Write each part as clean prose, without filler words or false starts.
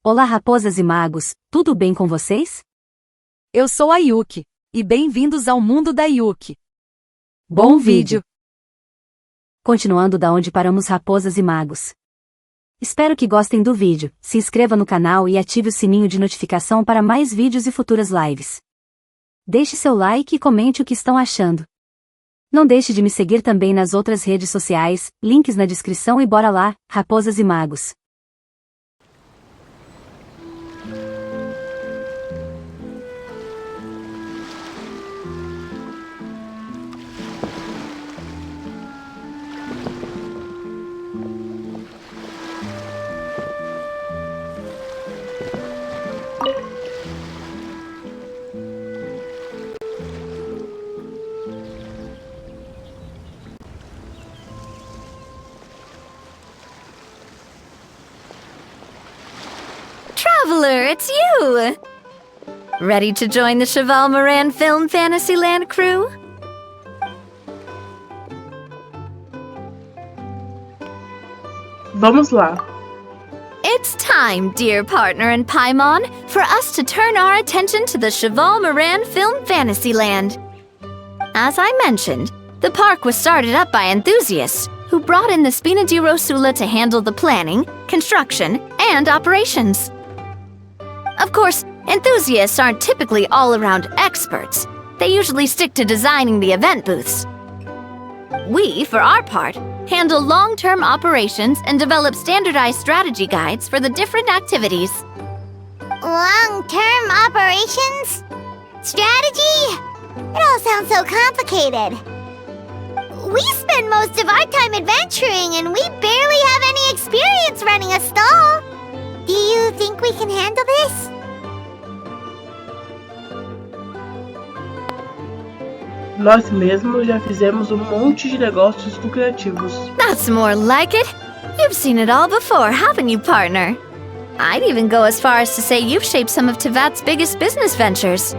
Olá, raposas e magos, tudo bem com vocês? Eu sou a Yuki, e bem-vindos ao mundo da Yuki. Bom vídeo! Continuando da onde paramos, raposas e magos. Espero que gostem do vídeo, se inscreva no canal e ative o sininho de notificação para mais vídeos e futuras lives. Deixe seu like e comente o que estão achando. Não deixe de me seguir também nas outras redes sociais, links na descrição e bora lá, raposas e magos. Traveler, it's you! Ready to join the Cheval Moran Film Fantasyland crew? Vamos lá. It's time, dear partner and Paimon, for us to turn our attention to the Cheval Moran Film Fantasyland. As I mentioned, the park was started up by enthusiasts who brought in the Spina di Rosula to handle the planning, construction, and operations. Of course, enthusiasts aren't typically all-around experts. They usually stick to designing the event booths. We, for our part, handle long-term operations and develop standardized strategy guides for the different activities. Long-term operations? Strategy? It all sounds so complicated. We spend most of our time adventuring and we barely have any experience running a stall. Do you think we can handle this? Nós mesmos já fizemos monte de negócios lucrativos. That's more like it. You've seen it all before, haven't you, partner? I'd even go as far as to say you've shaped some of Tevat's biggest business ventures.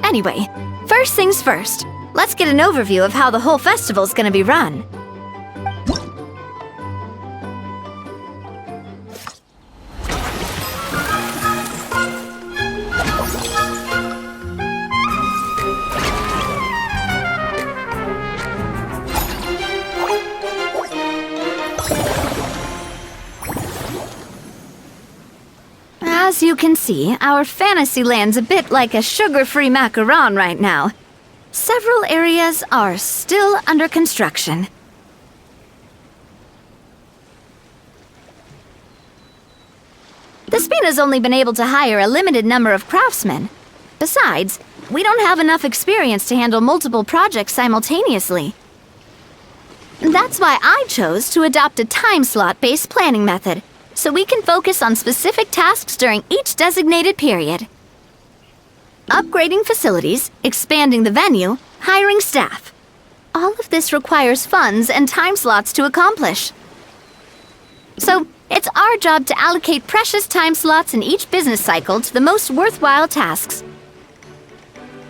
Anyway, first things first. Let's get an overview of how the whole festival's gonna be run. As you can see, our Fantasyland's a bit like a sugar-free macaron right now. Several areas are still under construction. The Spina's only been able to hire a limited number of craftsmen. Besides, we don't have enough experience to handle multiple projects simultaneously. That's why I chose to adopt a time slot-based planning method, so we can focus on specific tasks during each designated period. Upgrading facilities, expanding the venue, hiring staff. All of this requires funds and time slots to accomplish. So, it's our job to allocate precious time slots in each business cycle to the most worthwhile tasks.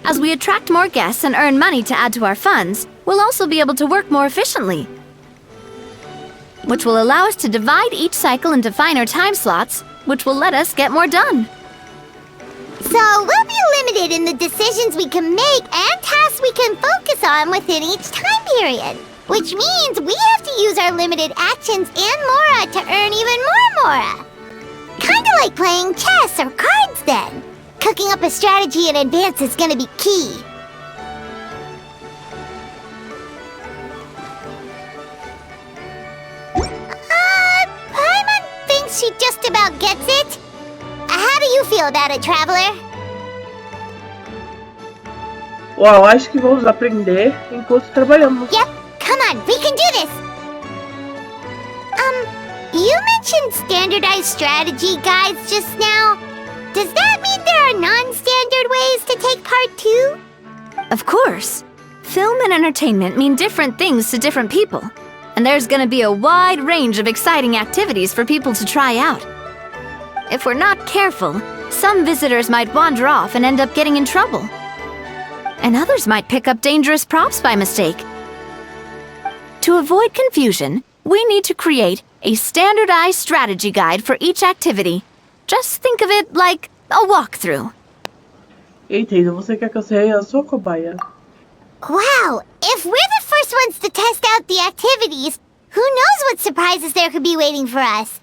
As we attract more guests and earn money to add to our funds, we'll also be able to work more efficiently, which will allow us to divide each cycle into finer time slots, which will let us get more done. So we'll be limited in the decisions we can make and tasks we can focus on within each time period. Which means we have to use our limited actions and mora to earn even more mora. Kinda like playing chess or cards then. Cooking up a strategy in advance is gonna be key. Paimon thinks she just about gets it. How do you feel about it, Traveler? Uau, acho que vamos aprender enquanto trabalhamos. Yep, come on, we can do this! You mentioned standardized strategy guides just now. Does that mean there are non-standard ways to take part too? Of course. Film and entertainment mean different things to different people, and there's gonna be a wide range of exciting activities for people to try out. If we're not careful, some visitors might wander off and end up getting in trouble. And others might pick up dangerous props by mistake. To avoid confusion, we need to create a standardized strategy guide for each activity, Just think of it like a walkthrough. Entendo, você quer que eu seja a sua cobaia. Wow, if we're the first ones to test out the activities, who knows what surprises there could be waiting for us?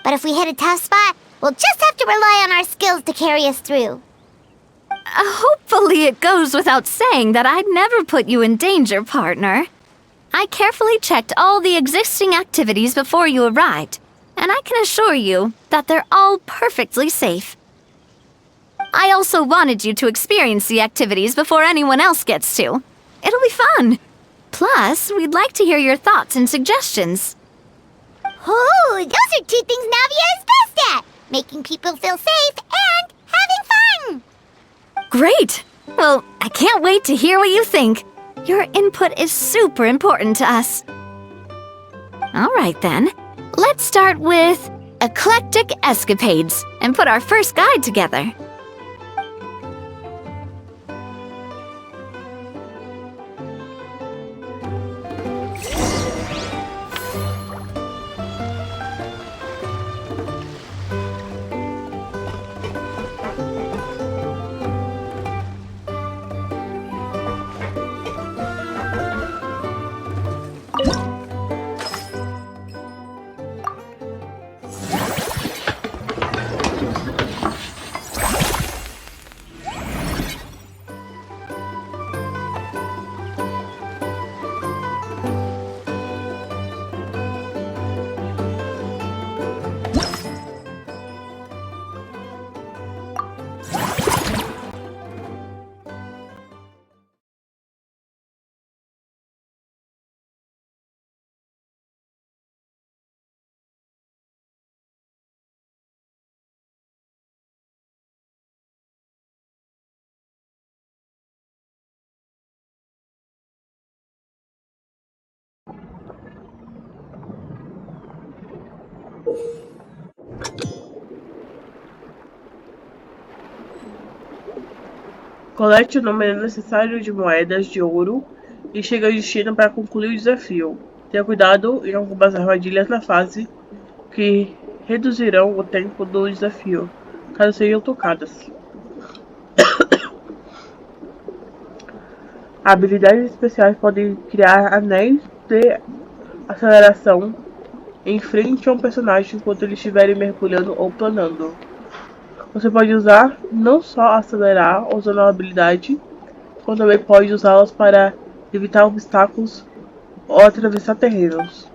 But if we hit a tough spot, we'll just have to rely on our skills to carry us through. Hopefully it goes without saying that I'd never put you in danger, partner. I carefully checked all the existing activities before you arrived, and I can assure you that they're all perfectly safe. I also wanted you to experience the activities before anyone else gets to. It'll be fun. Plus, we'd like to hear your thoughts and suggestions. Oh, those are two things Navia is best at! Making people feel safe and having fun! Great! Well, I can't wait to hear what you think. Your input is super important to us. Alright then, let's start with Eclectic Escapades and put our first guide together. Colete o número necessário de moedas de ouro e chegue ao destino para concluir o desafio. Tenha cuidado em algumas armadilhas na fase que reduzirão o tempo do desafio, caso sejam tocadas. Habilidades especiais podem criar anéis de aceleração em frente a um personagem enquanto eles estiverem mergulhando ou planando. Você pode usar não só acelerar usando a habilidade, como também pode usá-las para evitar obstáculos ou atravessar terrenos.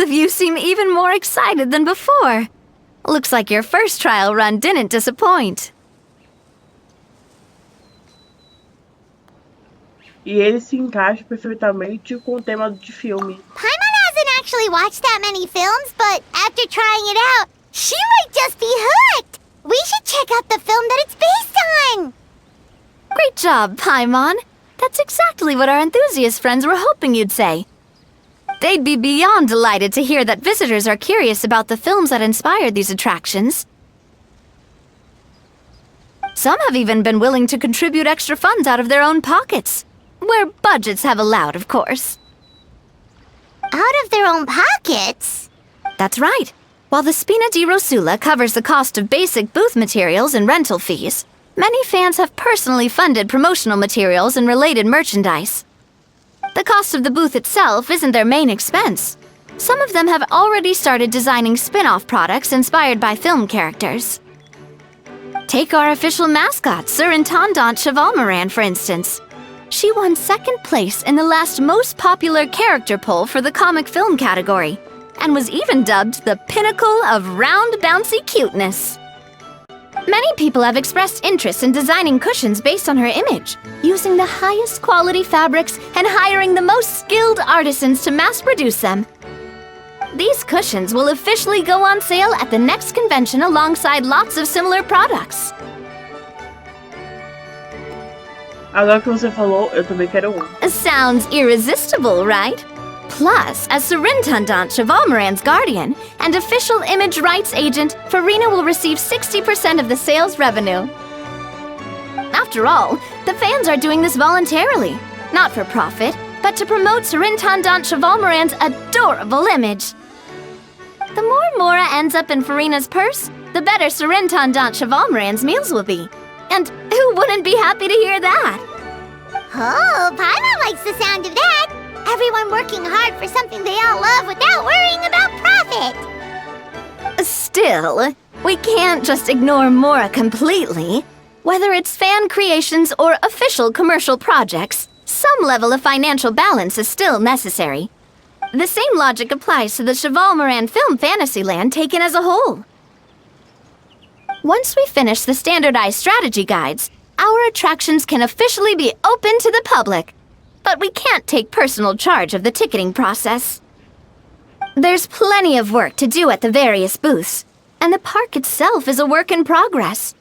Both of you seem even more excited than before. Looks like your first trial run didn't disappoint. E ele se encaixa perfeitamente com o tema de filme. Paimon hasn't actually watched that many films, but after trying it out, she might just be hooked. We should check out the film that it's based on. Great job, Paimon. That's exactly what our enthusiast friends were hoping you'd say. They'd be beyond delighted to hear that visitors are curious about the films that inspired these attractions. Some have even been willing to contribute extra funds out of their own pockets. Where budgets have allowed, of course. Out of their own pockets? That's right. While the Spina di Rosula covers the cost of basic booth materials and rental fees, many fans have personally funded promotional materials and related merchandise. The cost of the booth itself isn't their main expense. Some of them have already started designing spin-off products inspired by film characters. Take our official mascot, Surintendant Chevalmoran, for instance. She won second place in the last most popular character poll for the comic film category, and was even dubbed the pinnacle of round bouncy cuteness. Many people have expressed interest in designing cushions based on her image, using the highest quality fabrics and hiring the most skilled artisans to mass produce them. These cushions will officially go on sale at the next convention alongside lots of similar products. Agora que você falou, eu também quero um. Sounds irresistible, right? Plus, as Surintendant Chevalmoran's guardian and official image rights agent, Farina will receive 60% of the sales revenue. After all, the fans are doing this voluntarily, not for profit, but to promote Surintendant Chevalmoran's adorable image. The more Mora ends up in Farina's purse, the better Surintendant Chevalmoran's meals will be. And who wouldn't be happy to hear that? Oh, Paimon likes the sound of that. Everyone working hard for something they all love without worrying about profit. Still, we can't just ignore Mora completely. Whether it's fan creations or official commercial projects, some level of financial balance is still necessary. The same logic applies to the Chevalmoran film Fantasyland taken as a whole. Once we finish the standardized strategy guides, our attractions can officially be open to the public. But we can't take personal charge of the ticketing process. There's plenty of work to do at the various booths, and the park itself is a work in progress.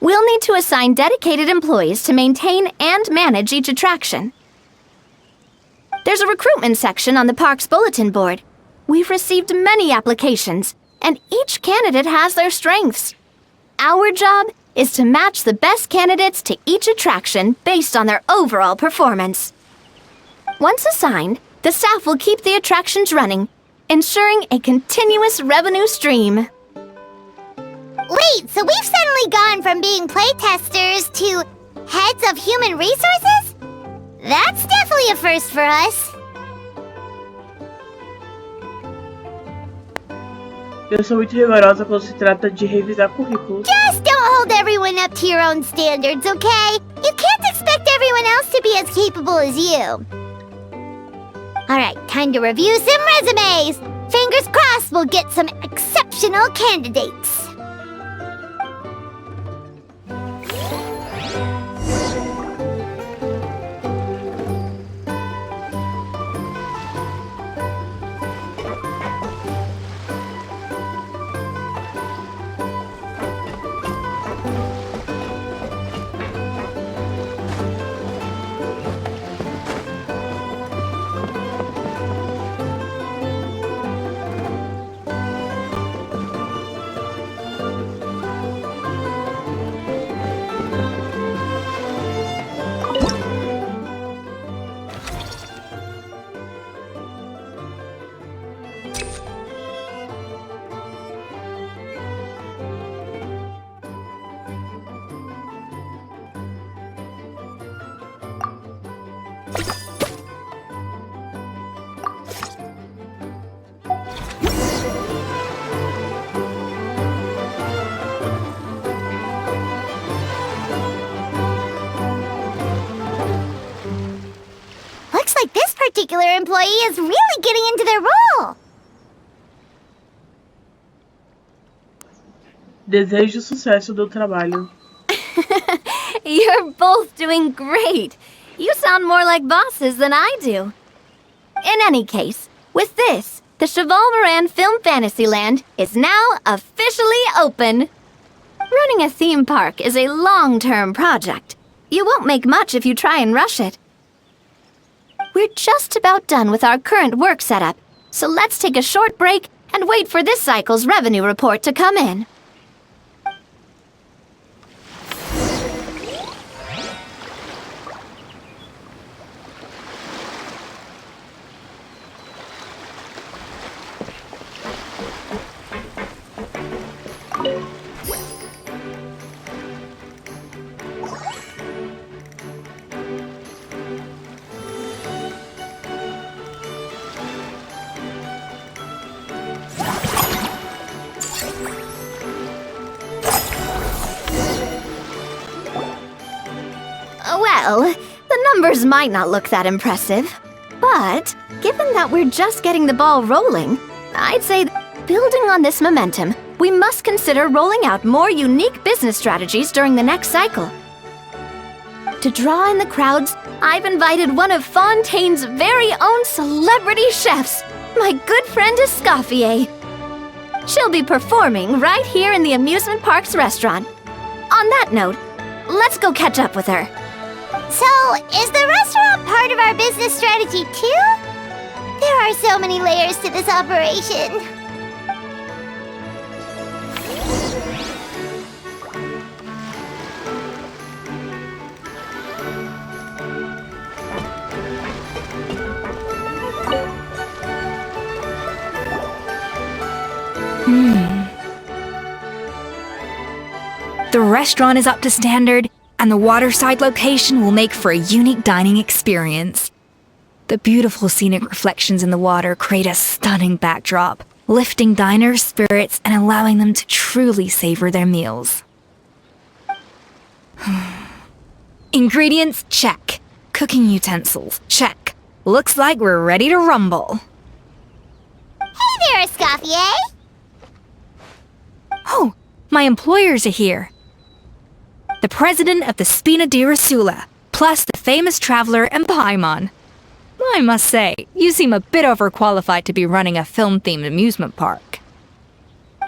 We'll need to assign dedicated employees to maintain and manage each attraction. There's a recruitment section on the park's bulletin board. We've received many applications, and each candidate has their strengths. Our job is to match the best candidates to each attraction based on their overall performance. Once assigned, the staff will keep the attractions running, ensuring a continuous revenue stream. Wait, so we've suddenly gone from being playtesters to heads of human resources? That's definitely a first for us. Eu sou muito rigorosa quando se trata de revisar currículos. Just don't hold everyone up to your own standards, okay? You can't expect everyone else to be as capable as you. Alright, time to review some resumes. Fingers crossed we'll get some exceptional candidates. Looks like this particular employee is really getting into their role. Desejo sucesso do trabalho. You're both doing great. You sound more like bosses than I do. In any case, with this, the Cheval Moran Film Fantasyland is now officially open. Running a theme park is a long-term project. You won't make much if you try and rush it. We're just about done with our current work setup, so let's take a short break and wait for this cycle's revenue report to come in. Well, the numbers might not look that impressive, but given that we're just getting the ball rolling, I'd say that building on this momentum, we must consider rolling out more unique business strategies during the next cycle. To draw in the crowds, I've invited one of Fontaine's very own celebrity chefs, my good friend Escoffier. She'll be performing right here in the amusement park's restaurant. On that note, let's go catch up with her. So, is the restaurant part of our business strategy too? There are so many layers to this operation. The restaurant is up to standard, and the waterside location will make for a unique dining experience. The beautiful scenic reflections in the water create a stunning backdrop, lifting diners' spirits and allowing them to truly savor their meals. Ingredients, check. Cooking utensils, check. Looks like we're ready to rumble. Hey there, Escoffier! Oh, my employers are here. The president of the Spina di Rasula, plus the famous traveler and Paimon. I must say, you seem a bit overqualified to be running a film-themed amusement park.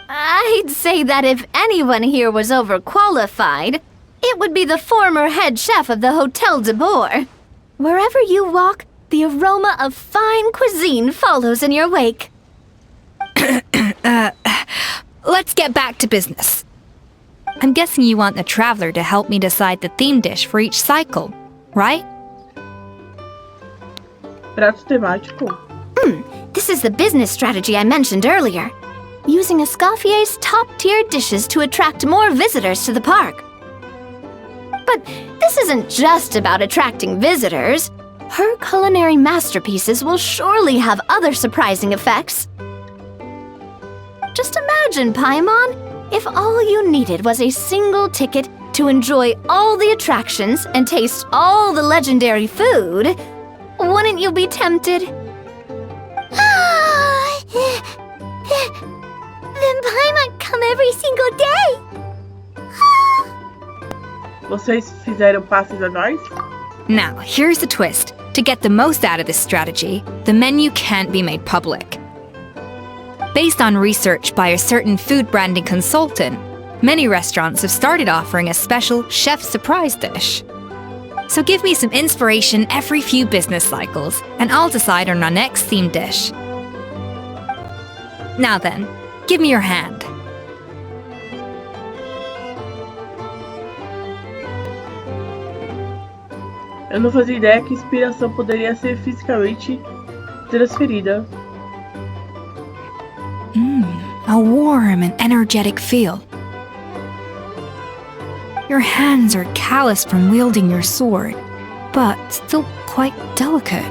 I'd say that if anyone here was overqualified, it would be the former head chef of the Hotel de Boer. Wherever you walk, the aroma of fine cuisine follows in your wake. Let's get back to business. I'm guessing you want the traveler to help me decide the theme dish for each cycle, right? Prato temático. This is the business strategy I mentioned earlier. Using Escoffier's top-tier dishes to attract more visitors to the park. But this isn't just about attracting visitors. Her culinary masterpieces will surely have other surprising effects. Just imagine, Paimon, if all you needed was a single ticket to enjoy all the attractions and taste all the legendary food. Wouldn't you be tempted? Then Paimon come every single day! Vocês fizeram passes anuais? Now, here's the twist. To get the most out of this strategy, the menu can't be made public. Based on research by a certain food branding consultant, many restaurants have started offering a special chef surprise dish. So give me some inspiration every few business cycles, and I'll decide on our next theme dish. Now then, give me your hand. Eu não fazia ideia que inspiração poderia ser fisicamente transferida. A warm and energetic feel. Your hands are calloused from wielding your sword, but still quite delicate.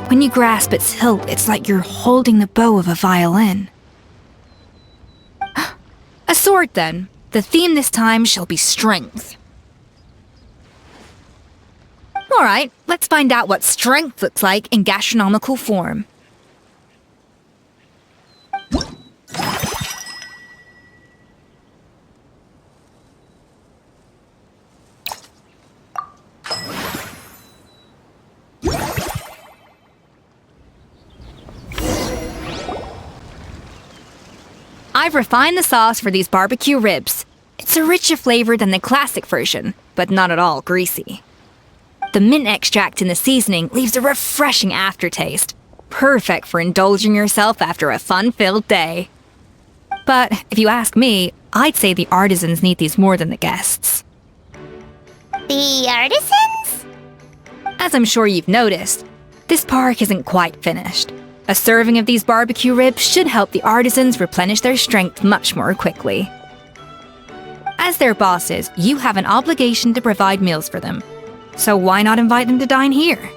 When you grasp its hilt, it's like you're holding the bow of a violin. A sword, then. The theme this time shall be strength. Alright, let's find out what strength looks like in gastronomical form. I've refined the sauce for these barbecue ribs. It's a richer flavor than the classic version, but not at all greasy. The mint extract in the seasoning leaves a refreshing aftertaste, perfect for indulging yourself after a fun-filled day. But if you ask me, I'd say the artisans need these more than the guests. The artisans? As I'm sure you've noticed, this park isn't quite finished. A serving of these barbecue ribs should help the artisans replenish their strength much more quickly. As their bosses, you have an obligation to provide meals for them. So why not invite them to dine here?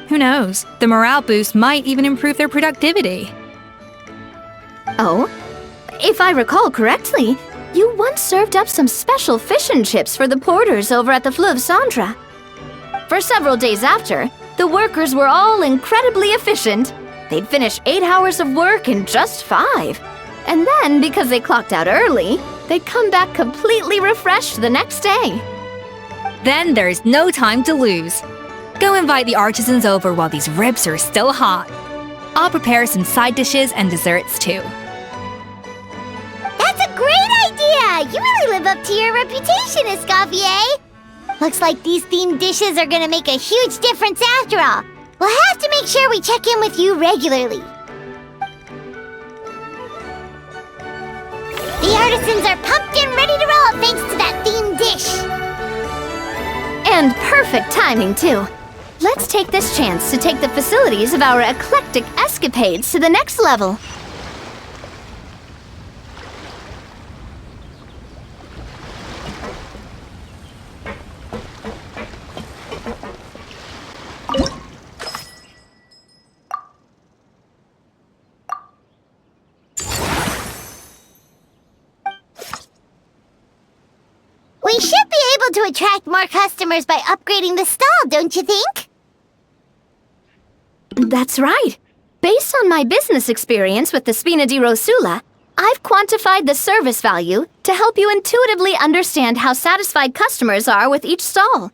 Who knows, the morale boost might even improve their productivity. Oh? If I recall correctly, you once served up some special fish and chips for the porters over at the Fleuve Cendra. For several days after, the workers were all incredibly efficient. They'd finish 8 hours of work in just 5. And then, because they clocked out early, they'd come back completely refreshed the next day. Then there's no time to lose. Go invite the artisans over while these ribs are still hot. I'll prepare some side dishes and desserts too. That's a great idea! You really live up to your reputation, Escoffier! Looks like these themed dishes are gonna make a huge difference after all. We'll have to make sure we check in with you regularly. The artisans are pumped and ready to roll thanks to that themed dish. And perfect timing, too. Let's take this chance to take the facilities of our eclectic escapades to the next level. We should be able to attract more customers by upgrading the stall, don't you think? That's right. Based on my business experience with the Spina di Rosula, I've quantified the service value to help you intuitively understand how satisfied customers are with each stall.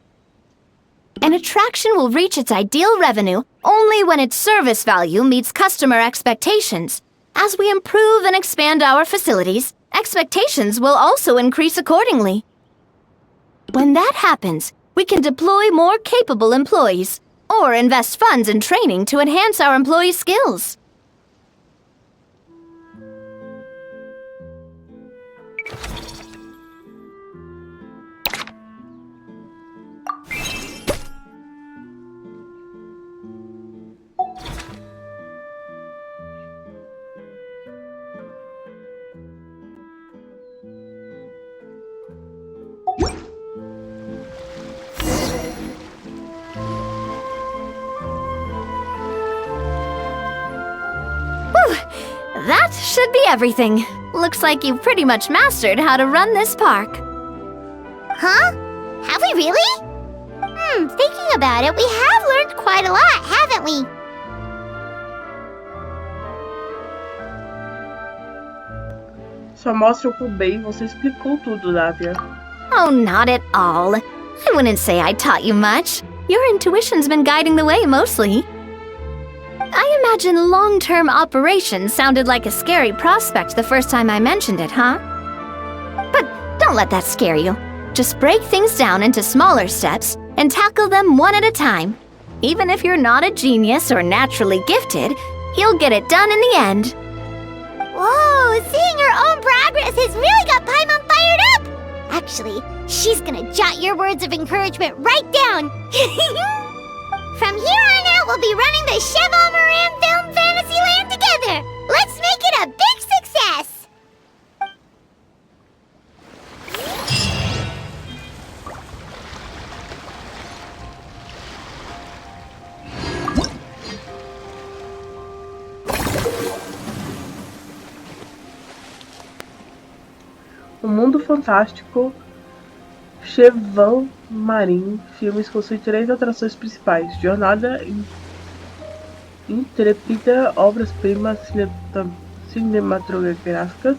An attraction will reach its ideal revenue only when its service value meets customer expectations. As we improve and expand our facilities, expectations will also increase accordingly. When that happens, we can deploy more capable employees or invest funds in training to enhance our employees' skills. That should be everything. Looks like you've pretty much mastered how to run this park. Huh? Have we really? Thinking about it, we have learned quite a lot, haven't we? Só mostra o quão bem você explicou tudo, Lávia. Oh, not at all. I wouldn't say I taught you much. Your intuition's been guiding the way mostly. I imagine long-term operations sounded like a scary prospect the first time I mentioned it, huh? But don't let that scare you. Just break things down into smaller steps and tackle them one at a time. Even if you're not a genius or naturally gifted, you'll get it done in the end. Whoa, seeing her own progress has really got Paimon fired up! Actually, she's gonna jot your words of encouragement right down. From here on out, we'll be running the Cheval Moran Film Fantasyland together! Let's make it a big success! O Mundo Fantástico Cheval Marin Filmes possui 3 atrações principais: jornada intrépida, obras-primas cinematográficas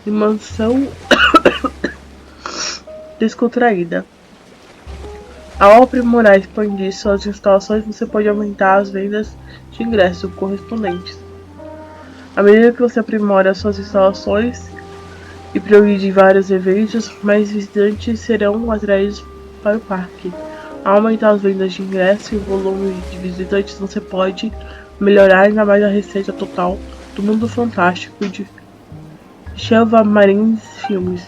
e mansão descontraída. Ao aprimorar e expandir suas instalações, você pode aumentar as vendas de ingressos correspondentes. À medida que você aprimora suas instalações e progride em vários eventos, mais visitantes serão atraídos para o parque. Ao aumentar as vendas de ingressos e o volume de visitantes, você pode melhorar ainda mais a receita total do mundo fantástico de Shelva Marines Filmes.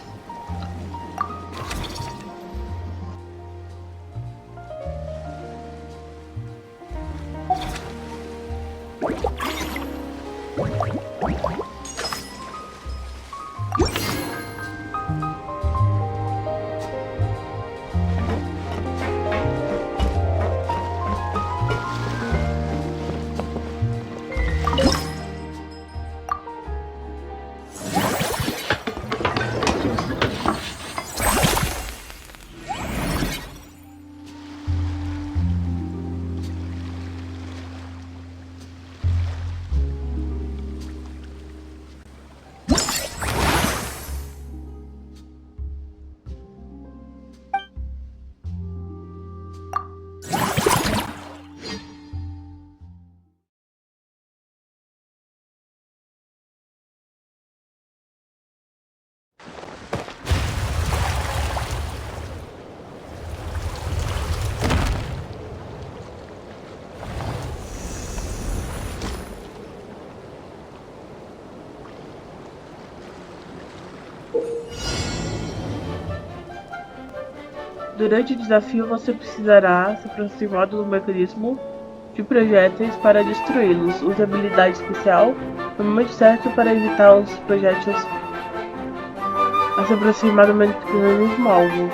Durante o desafio, você precisará se aproximar do mecanismo de projéteis para destruí-los. Use a habilidade especial no momento certo para evitar os projéteis a se aproximar do mecanismo alvo.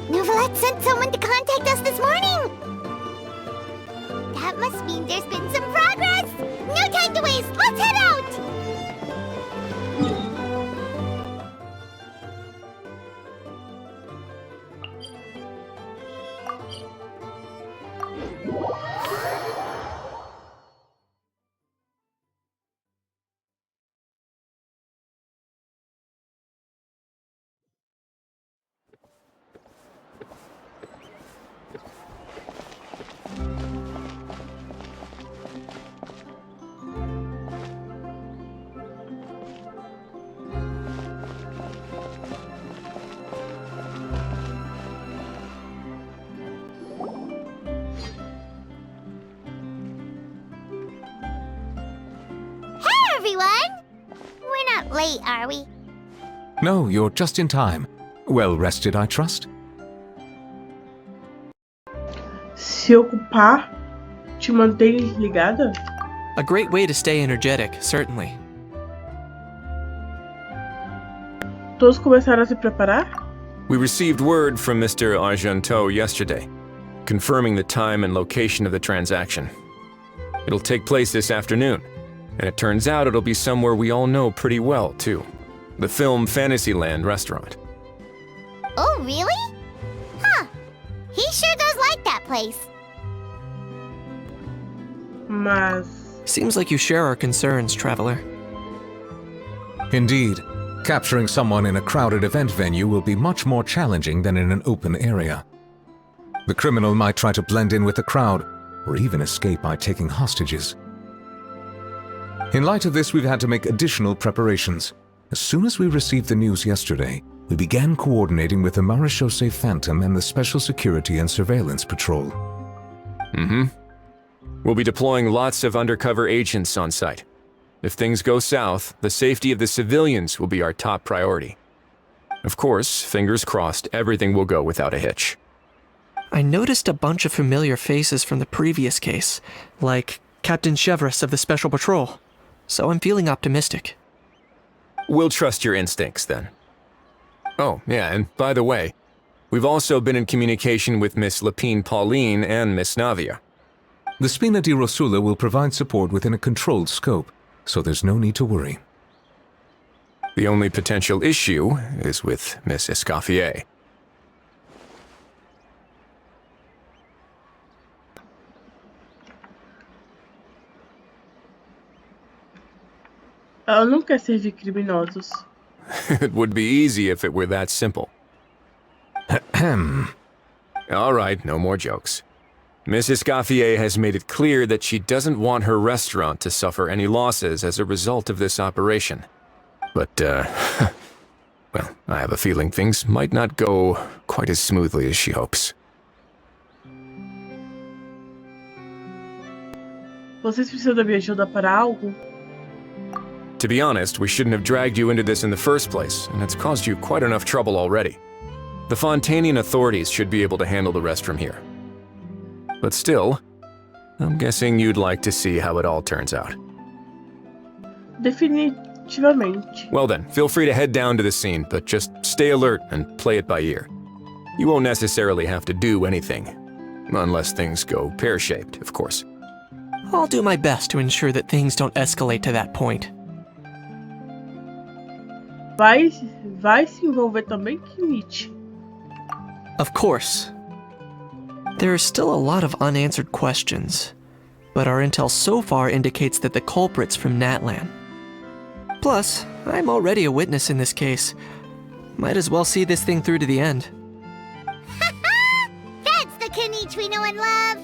Novelette sent someone to contact us this morning! That must mean there's been some progress! No time to waste! Let's head out! everyone. We're not late, are we? No, you're just in time. Well rested, I trust? Se ocupar te mantém ligada? A great way to stay energetic, certainly. Todos começaram a se preparar? We received word from Mr. Argenteau yesterday, confirming the time and location of the transaction. It'll take place this afternoon, and it turns out it'll be somewhere we all know pretty well, too. The Film Fantasyland restaurant. Oh, really? Huh. He sure does like that place. Mas... Seems like you share our concerns, traveler. Indeed. Capturing someone in a crowded event venue will be much more challenging than in an open area. The criminal might try to blend in with the crowd, or even escape by taking hostages. In light of this, we've had to make additional preparations. As soon as we received the news yesterday, we began coordinating with the Marechaussee Phantom and the Special Security and Surveillance Patrol. We'll be deploying lots of undercover agents on site. If things go south, the safety of the civilians will be our top priority. Of course, fingers crossed, everything will go without a hitch. I noticed a bunch of familiar faces from the previous case, like Captain Chevres of the Special Patrol, so I'm feeling optimistic. We'll trust your instincts, then. Oh, yeah, and by the way, we've also been in communication with Miss Lapine Pauline and Miss Navia. The Spina di Rosula will provide support within a controlled scope, so there's no need to worry. The only potential issue is with Miss Escoffier. Ela não quer servir criminosos. It would be easy if it were that simple. All right, no more jokes. Miss Escoffier has made it clear that she doesn't want her restaurant to suffer any losses as a result of this operation. But, well, I have a feeling things might not go quite as smoothly as she hopes. Vocês precisam da minha ajuda para algo? To be honest, we shouldn't have dragged you into this in the first place, and it's caused you quite enough trouble already. The Fontanian authorities should be able to handle the rest from here. But still, I'm guessing you'd like to see how it all turns out. Definitivamente. Well then, feel free to head down to the scene, but just stay alert and play it by ear. You won't necessarily have to do anything, unless things go pear-shaped, of course. I'll do my best to ensure that things don't escalate to that point. Vai se envolver também, Kimich? Of course. There are still a lot of unanswered questions, but our intel so far indicates that the culprit's from Natlan. Plus, I'm already a witness in this case. Might as well see this thing through to the end. That's the Kanichi we know and love!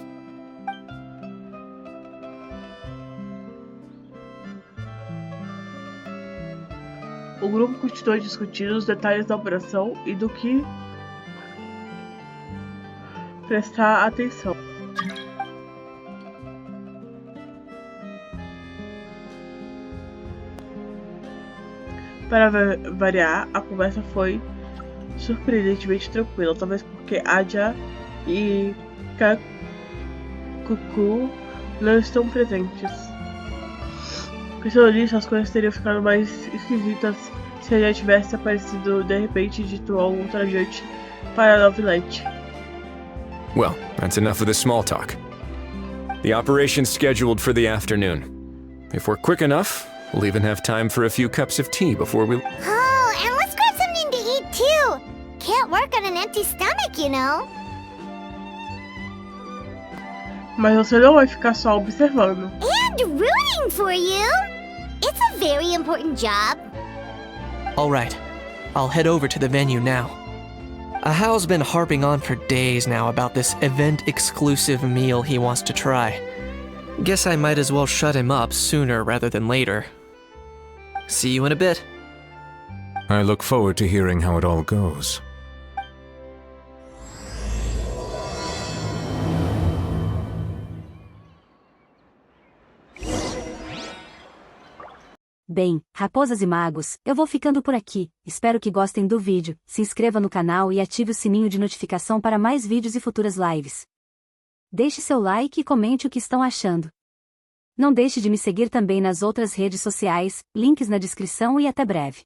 O grupo continuou discutindo os detalhes da operação e do que prestar atenção. Para variar, a conversa foi surpreendentemente tranquila, talvez porque Aja e Kakuku não estão presentes. Pensando nisso, as coisas teriam ficado mais esquisitas se Aja tivesse aparecido de repente e dito algo ultrajante para a novelete. Well, that's enough of the small talk. The operation's scheduled for the afternoon. If we're quick enough, we'll even have time for a few cups of tea before we... Oh, and let's grab something to eat too! Can't work on an empty stomach, you know? Mas você não vai ficar só observando. And rooting for you! It's a very important job. Alright, I'll head over to the venue now. Ahao's been harping on for days now about this event-exclusive meal he wants to try. Guess I might as well shut him up sooner rather than later. See you in a bit. I look forward to hearing how it all goes. Bem, raposas e magos, eu vou ficando por aqui, espero que gostem do vídeo, se inscreva no canal e ative o sininho de notificação para mais vídeos e futuras lives. Deixe seu like e comente o que estão achando. Não deixe de me seguir também nas outras redes sociais, links na descrição e até breve.